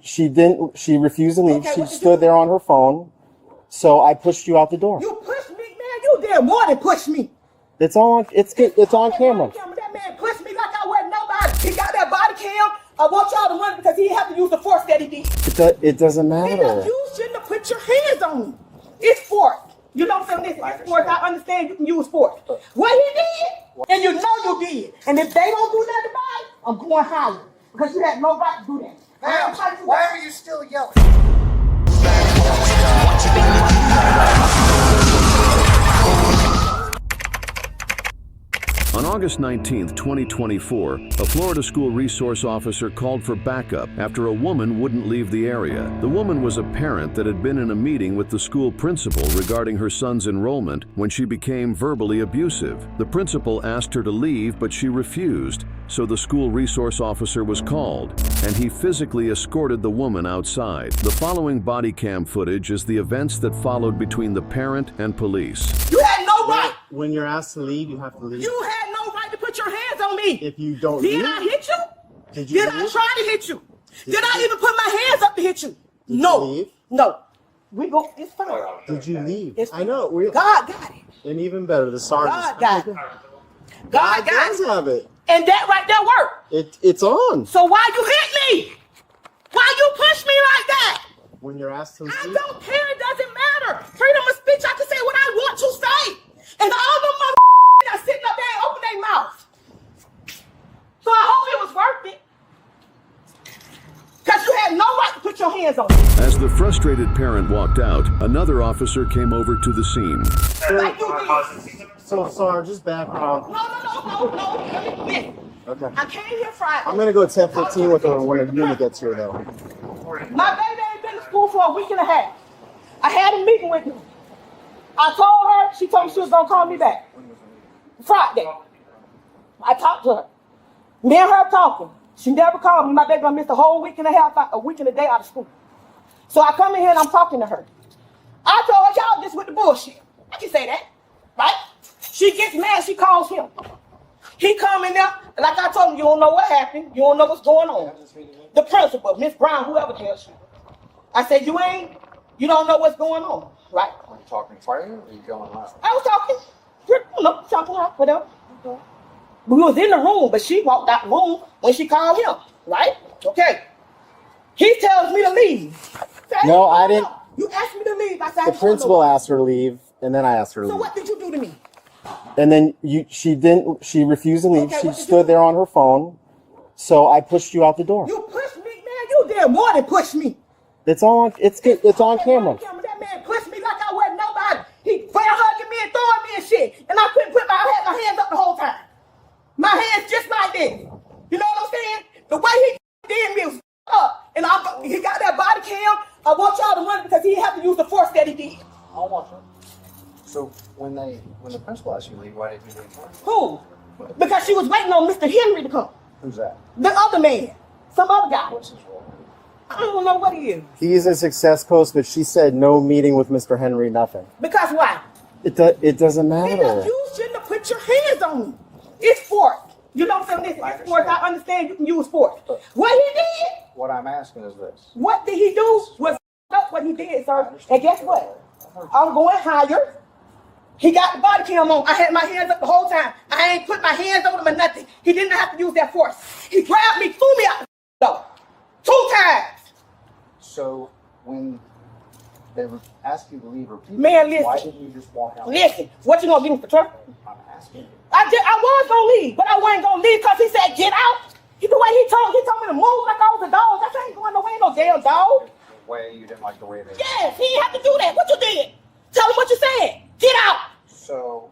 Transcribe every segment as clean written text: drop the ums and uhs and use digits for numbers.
She didn't. She refused to leave. Okay, she stood there on her phone. So I pushed you out the door. You pushed me, man. You did more than push me. It's on. It's on camera. That man pushed me like I wasn't nobody. He got that body cam. I want y'all to run it because he had to use the force that he did. It doesn't matter. You shouldn't have put your hands on me. It's force. You know what I'm saying? It's force. I understand you can use force. What he did, and you know you did. And if they don't do nothing about it, I'm going higher because you had no right to do that. Why are you still yelling? On August 19, 2024, a Florida school resource officer called for backup after a woman wouldn't leave the area. The woman was a parent that had been in a meeting with the school principal regarding her son's enrollment when she became verbally abusive. The principal asked her to leave, but she refused, so the school resource officer was called, and he physically escorted the woman outside. The following body cam footage is the events that followed between the parent and police. You had no right. When you're asked to leave, you have to leave. You had no right to put your hands on me. If you don't Did leave, I hit you? Did I try to hit you? Did I even put my hands up to hit you? No. You leave? No. We go. It's fine. Did you leave? It's I know. God got it. And even better, the sergeant. God got it. God got does it. have it. And that right there worked. It's on. So why you hit me? Why you push me like that? When you're asked to leave. I don't care. It doesn't matter. Freedom of speech. I can say what I want to say. And all the mother are sitting up there and open their mouth. So I hope it was worth it. Because you had no right to put your hands on me. As the frustrated parent walked out, another officer came over to the scene. Like you did. So, Sarge, just background. No. Listen. Okay. I came here Friday. I'm going to go 10:15 with her when the unit gets here, though. My baby ain't been to school for a week and a half. I had a meeting with her. I told her, she told me she was going to call me back. Friday. I talked to her. Me and her talking. She never called me. My baby gonna miss a whole week and a half, a week and a day out of school. So I come in here and I'm talking to her. I told her, y'all just with the bullshit. I can say that, right? She gets mad, she calls him. He come in there, like I told him, you don't know what happened. You don't know what's going on. The principal, Miss Brown, whoever the hell she was. I said, you don't know what's going on, right? Are you talking quietly or are you going loud? I was talking loud, whatever. We was in the room, but she walked out the room when she called him, right? Okay. He tells me to leave. No, I didn't. You asked me to leave. I said, The principal asked her to leave, and then I asked her to So leave. what did you do to me? And then she didn't. She refused to leave. Okay, She what did you stood do? there on her phone. So I pushed you out the door. You pushed me, man. You did more than push me. It's on. It's on camera. That man pushed me like I wasn't nobody. He fell hugging me and throwing me and shit. And I couldn't put I had my hands up the whole time. My hands just like this. You know what I'm saying? The way he did me was up. And he got that body cam. I want y'all to run it because he had to use the force that he did. I want you. So when the principal asked you to leave, why didn't you leave? Who? Because she was waiting on Mr. Henry to come. Who's that? The other man. Some other guy. What's his role? I don't know what he is. He's a success coach, but she said no meeting with Mr. Henry, nothing. Because why? It doesn't matter. Because you shouldn't have put your hands on me. It's force. You know what I'm saying? It's force. I understand you can use force. What he did, What I'm asking is this. what did he do was up what he did, sir. And guess what? I'm going higher. He got the body cam on. I had my hands up the whole time. I ain't put my hands on him or nothing. He didn't have to use that force. He grabbed me, threw me out the door. 2 times. So when they were asking you to leave repeatedly, Man, listen. why didn't you just walk out? Listen, what you gonna give me for trouble? I'm asking you. I was gonna leave, but I wasn't gonna leave because he said, get out. The way he told me to move like I was a dog. I said, I ain't going nowhere, no damn dog. The way you didn't like the way they. Yes, he didn't have to do that. What you did? Tell him what you said. Get out. So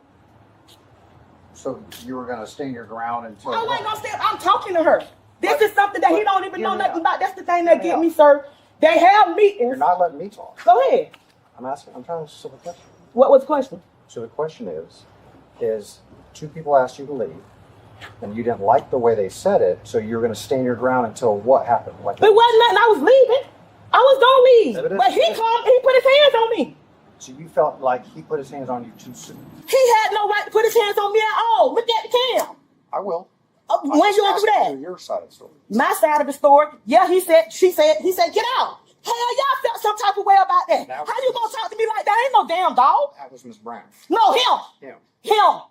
you were gonna stand your ground until. I wasn't gonna stand. I'm talking to her. This is something that he don't even know nothing about. That's the thing that get me, sir. They have meetings. You're not letting me talk. Go ahead. I'm trying to answer the question. What was the question? So the question is 2 people asked you to leave, and you didn't like the way they said it, so you were going to stand your ground until what happened? What It wasn't nothing. I was leaving. I was gonna leave, but he put his hands on me. So you felt like he put his hands on you too soon? He had no right to put his hands on me at all. Look at the cam. I will. When you gonna do that? Your side of the story. My side of the story. Yeah, he said, get out. Hell, y'all felt some type of way about that. How you gonna talk to me like that? Ain't no damn dog. That was Miss Brown. No, him.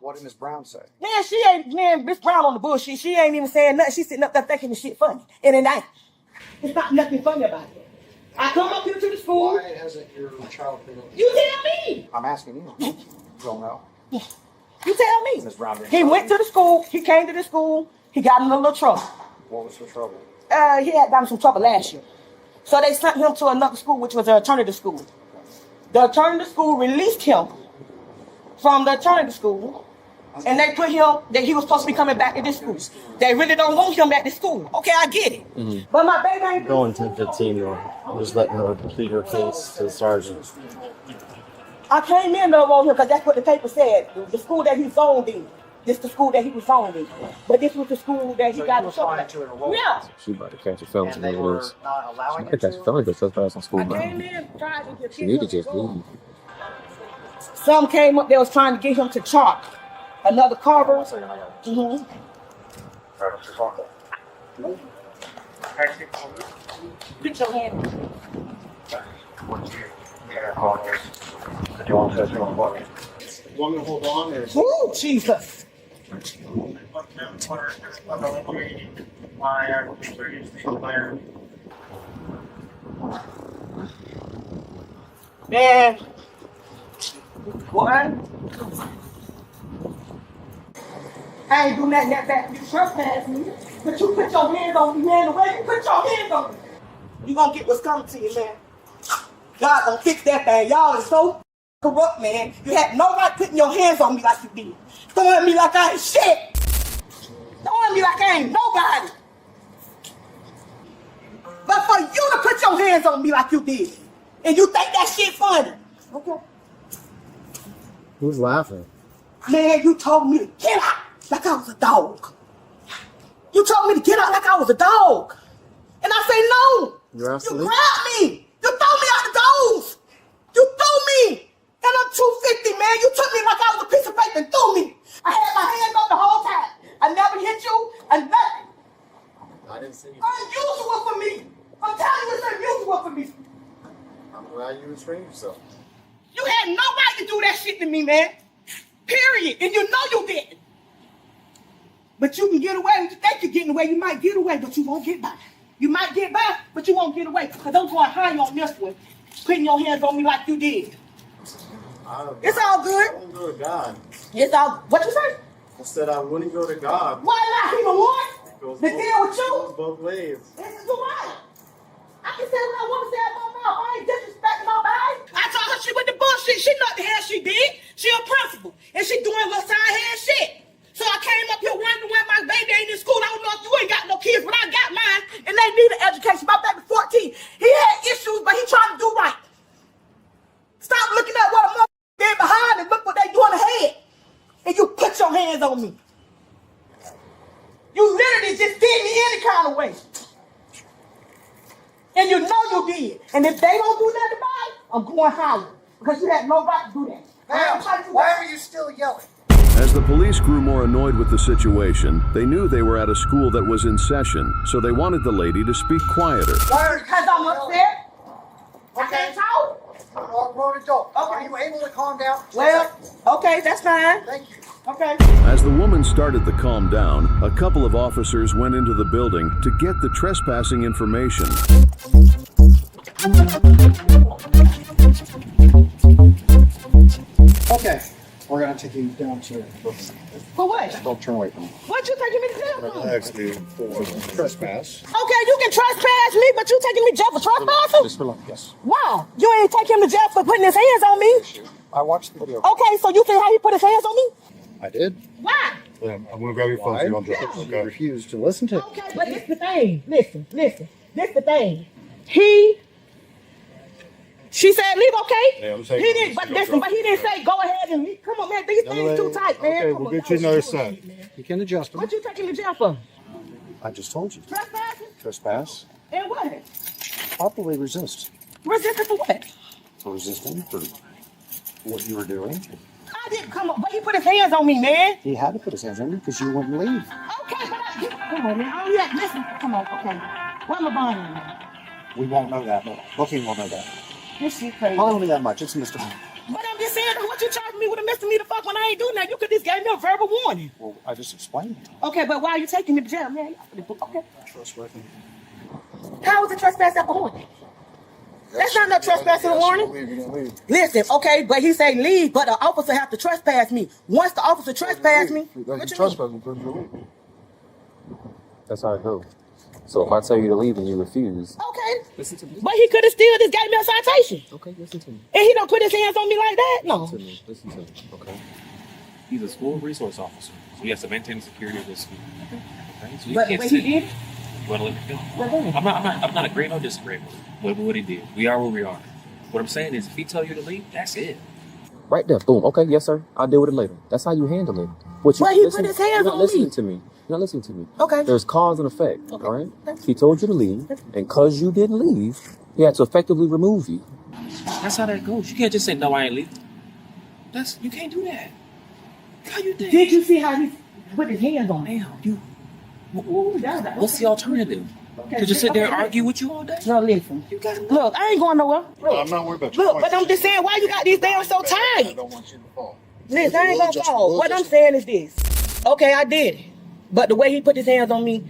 What did Miss Brown say? Man, Miss Brown on the bullshit. She ain't even saying nothing. She's sitting up there thinking the shit funny. And it ain't. It's not nothing funny about it. I come up here to the school. Why hasn't your child been? You tell me. I'm asking you. You don't know. You tell me. Miss Brown didn't He tell went you? to the school. He came to the school. He got in a little trouble. What was the trouble? He had gotten some trouble last year. So they sent him to another school, which was an alternative school. The alternative school released him from the alternative school, and they put him, that he was supposed to be coming back to this school. They really don't want him at this school. Okay, I get it. But my baby ain't Going 10-15 though. I'm just letting her plead her case to the sergeant. I came in though on him because that's what the paper said. The school that he zoned in. This the school that he was zoned in. But this was the school that he So got you in were trouble. trying to enroll Yeah. She about to catch a felony. and they were not allowing I it catch a to? felony for trespassing on school I came ground. in, tried to get She need to just leave. Some came up, they was trying to get him to chalk. Another carver. Mm-hmm. Put your hand. Do you want to touch on what? Want me to hold on or? Ooh, Jesus. Man. What? I ain't do nothing that bad. You trespassed me. But you put your hands on me, man. The way you put your hands on me, you gonna get what's coming to you, man. God gonna fix that thing. Y'all is so corrupt, man. You had no right putting your hands on me like you did. Throwing at me like I ain't shit. Throwing at me like I ain't nobody. But for you to put your hands on me like you did, and you think that shit funny. Okay. Who's laughing? Man, you told me to get out like I was a dog. You told me to get out like I was a dog. And I say no. You're absolutely. You grabbed me. You threw me out the doors. You threw me. And I'm 250, man. You took me like I was a piece of paper and threw me. I had my hands up the whole time. I never hit you and nothing. I didn't see you. Unusual for me. I'm telling you, it's unusual for me. I'm glad you restrained yourself. You had no right to do that shit to me, man. Period. And you know you didn't. But you can get away. You think you're getting away. You might get away, but you won't get by. You might get by, but you won't get away. Because I'm going high on this one. Putting your hands on me like you did. It's all good. I won't go to God. It's all, what you say? I said I wouldn't go to God. Why not? He the one? Goes The both- deal with goes you? both ways. This is the right. I can say what I want to say out my mouth. I ain't disrespecting nobody. I told her she with the bullshit. She know what the hell she did. She a principal. And she doing little side hand shit. So I came up here wondering why my baby ain't in school. I don't know if you ain't got no kids, but I got mine. And they need an education. My baby 14. He had issues, but he trying to do right. Stop looking at what a mother did behind and look what they doing ahead. And you put your hands on me. You literally just did me any kind of way. And you know you did. And if they don't do nothing about it, I'm going higher. Because you had no right to do that. Why are you still yelling? As the police grew more annoyed with the situation, they knew they were at a school that was in session, so they wanted the lady to speak quieter. Because I'm upset. I can't talk. I'm a grown adult. Okay. Are you able to calm down? Well, okay, that's fine. Thank you. Okay. As the woman started to calm down, a couple of officers went into the building to get the trespassing information. Okay. We're going to take you down to... For what? Don't turn away from me. What you taking me to jail for? Actually, for trespass. Okay, you can trespass me, but you taking me to jail for trespassing? Just for luck, yes. Why? You ain't take him to jail for putting his hands on me. I watched the video. Okay, so you see how he put his hands on me? I did. Why? I'm gonna grab your phone so you don't drop it. You refused to listen to. Okay, but this the thing. Listen. This the thing. She said leave, okay? Yeah, I'm saying- He didn't, but listen, but he didn't say go ahead and leave. Come on, man, these things too tight, man. Okay, Come we'll on, get you y'all another bullshit, set. man. You can adjust them. What you taking to jail for? I just told you. Trespassing? Trespass. And what? Probably resist. Resisting for what? For resisting for what you were doing. I didn't come up, but he put his hands on me, man. He had to put his hands on you because you wouldn't leave. Okay, but Come on, man. Oh, yeah, listen. Come on, okay. Where my bond at? We won't know that. No. Booking will know that. This shit crazy. Probably only that much. It's a misdemeanor. But I'm just saying, what you charging me with a misdemeanor fuck when I ain't doing that? You could just gave me a verbal warning. Well, I just explained it. Okay, but why are you taking me to jail, man? Okay. Trustworthy. How is it trespass after warning? That's not no trespass in the warning. Listen, okay, but he say leave, but the officer have to trespass me. Once the officer trespass me, what you mean? That's how it goes. So if I tell you to leave and you refuse, Okay. listen to me. But he could have still just gave me a citation. Okay, listen to me. And he don't put his hands on me like that? No. Listen to me. Okay. He's a school resource officer, so he has to maintain the security of the school. Okay. So But can't he sit- did? Well, let me go. Well, then. I'm not agreeing or disagreeing with what he did. We are where we are. What I'm saying is, if he tell you to leave, that's it. Right there, boom. Okay, yes, sir. I'll deal with it later. That's how you handle it. What you But he listen, put his hands you're not on listening me. to me. You're not listening to me. Okay. There's cause and effect. Okay. All right. Okay. He told you to leave, and cause you didn't leave, he had to effectively remove you. That's how that goes. You can't just say no. I ain't leaving. You can't do that. How you think? Did you see how he put his hands on me? Ooh, what's the alternative? Okay. To just sit there and argue with you all day? No, listen. Look, I ain't going nowhere. Look, I'm not worried about you. look, but I'm just saying, why you got these damn so I tight? don't want you to fall. Listen, I ain't gonna fall. What I'm saying is this. Okay, I did it. But the way he put his hands on me,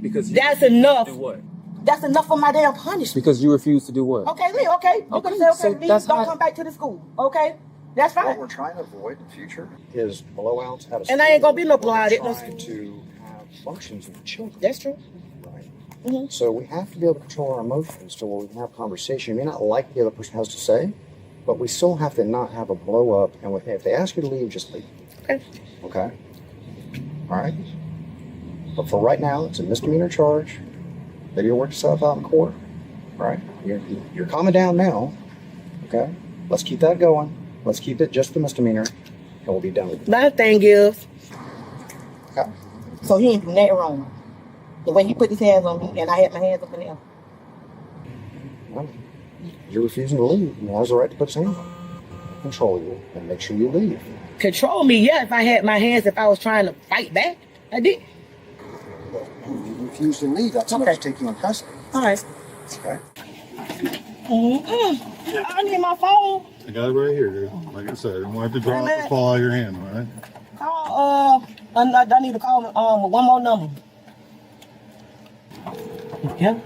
Because that's enough. do what? That's enough for my damn punishment. Because you refuse to do what? Okay, Lee, okay. You Okay, can say, so okay, Lee, that's don't how- come back to the school. Okay? That's What fine. we're trying to avoid in the future is blowouts at a And I ain't gonna be no We're blowout at no trying to have functions with children. That's true. Right. Mhm. So we have to be able to control our emotions to where we can have conversation. You may not like what the other person has to say, but we still have to not have a blow up. And if they ask you to leave, just leave. Okay. Okay? All right? But for right now, it's a misdemeanor charge. Maybe you'll work yourself out in court. Right? You're calming down now. Okay? Let's keep that going. Let's keep it just the misdemeanor, and we'll be done with it. My thing is, Okay? so he ain't do nothing wrong. The way he put his hands on me and I had my hands up in the air. Well, you're refusing to leave. He has the right to put his hands on you, control you, and make sure you leave. Control me, yeah, if I had my hands, if I was trying to fight back. I did. You refuse to leave. That's enough to take you in custody. All right. Okay? I need my phone. I got it right here, dude. Like I said, I don't want it to drop or fall out of your hand, all right? Call, I need to call with one more number. Yeah.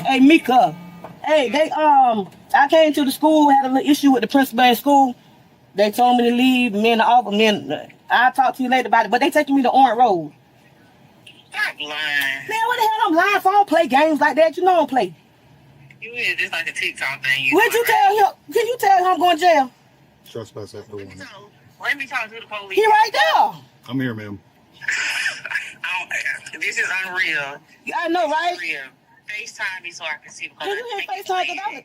Hey, Mika. Hey, I came to the school, had a little issue with the principal at school. They told me to leave. I'll talk to you later about it. But they taking me to Orange Road. Stop lying. Man, what the hell I'm lying for? I don't play games like that. You know I don't play. You is just like a TikTok thing. Would you tell him? Can you tell him I'm going to jail? Trespass after warning. Let me talk to the police. He right there. I'm here, ma'am. This is unreal. I know, right? Unreal. FaceTime me so I can see. because Can you I hit think it's FaceTime? weird.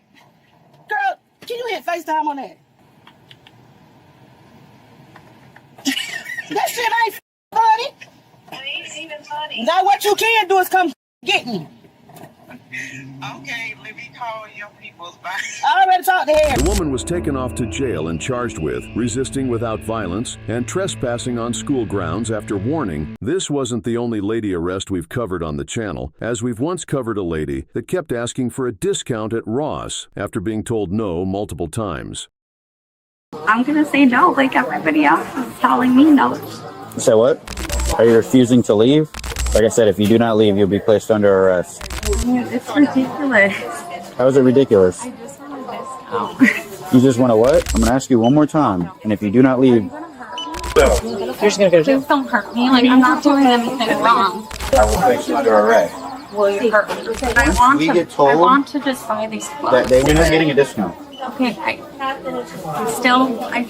Girl, can you hit FaceTime on that? That shit ain't funny. It ain't even funny. Now what you can do is come get me. Okay, let me call your people's back. I already talked to him. The woman was taken off to jail and charged with resisting without violence and trespassing on school grounds after warning. This wasn't the only lady arrest we've covered on the channel, as we've once covered a lady that kept asking for a discount at Ross after being told no multiple times. I'm gonna say no, like everybody else is telling me no. Say what? Are you refusing to leave? Like I said, if you do not leave, you'll be placed under arrest. It's ridiculous. How is it ridiculous? I just want a discount. You just want to what? I'm going to ask you one more time. And if you do not leave, Please don't hurt me. Like, I'm not doing anything wrong. I will place you under arrest. Will you hurt me? I want to just buy these clothes. You're not getting a discount. Okay, I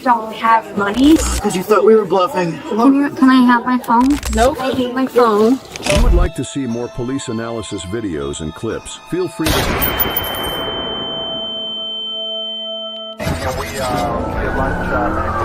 don't have money. Because you thought we were bluffing. Can I have my phone? Nope. I hate my phone. If you would like to see more police analysis videos and clips, feel free to... Can we get lunch